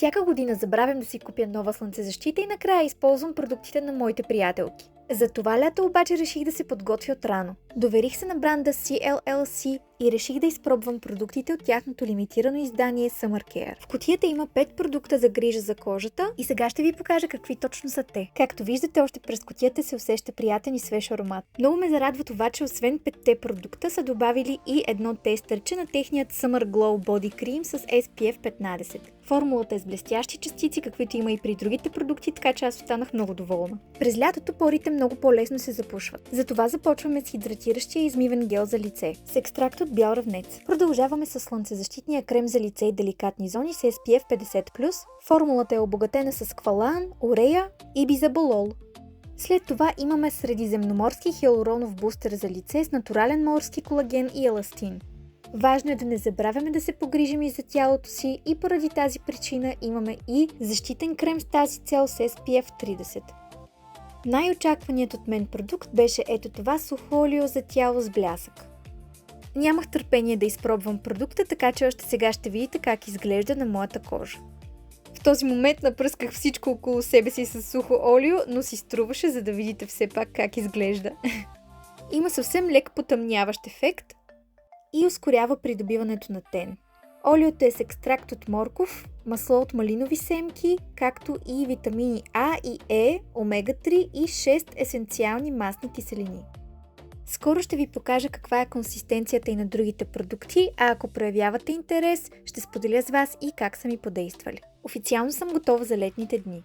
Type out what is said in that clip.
Всяка година забравям да си купя нова слънцезащита и накрая използвам продуктите на моите приятелки. За това лято обаче реших да се подготвя отрано. Доверих се на бранда CLLC и реших да изпробвам продуктите от тяхното лимитирано издание Summer Care. В кутията има 5 продукта за грижа за кожата и сега ще ви покажа какви точно са те. Както виждате, още през кутията се усеща приятен и свеж аромат. Много ме зарадва това, че освен 5-те продукта са добавили и едно тестърче на техният Summer Glow Body Cream с SPF 15. Формулата е с блестящи частици, каквито има и при другите продукти, така че аз останах много доволна. През лятото порите много по-лесно се запушват. Затова започваме с хидратиращия измивен гел за лице с екстракт от бял равнец. Продължаваме с слънцезащитния крем за лице и деликатни зони с SPF 50+. Формулата е обогатена с квалан, урея и бизаболол. След това имаме средиземноморски хиалуронов бустер за лице с натурален морски колаген и еластин. Важно е да не забравяме да се погрижим и за тялото си и поради тази причина имаме и защитен крем с тази цел с SPF 30. Най-очакваният от мен продукт беше ето това сухо олио за тяло с блясък. Нямах търпение да изпробвам продукта, така че още сега ще видите как изглежда на моята кожа. В този момент напръсках всичко около себе си с сухо олио, но си струваше, за да видите все пак как изглежда. Има съвсем лек потъмняващ ефект и ускорява придобиването на тен. Олиото е с екстракт от морков, масло от малинови семки, както и витамини А и Е, омега-3 и 6 есенциални масни киселини. Скоро ще ви покажа каква е консистенцията и на другите продукти, а ако проявявате интерес, ще споделя с вас и как са ми подействали. Официално съм готова за летните дни.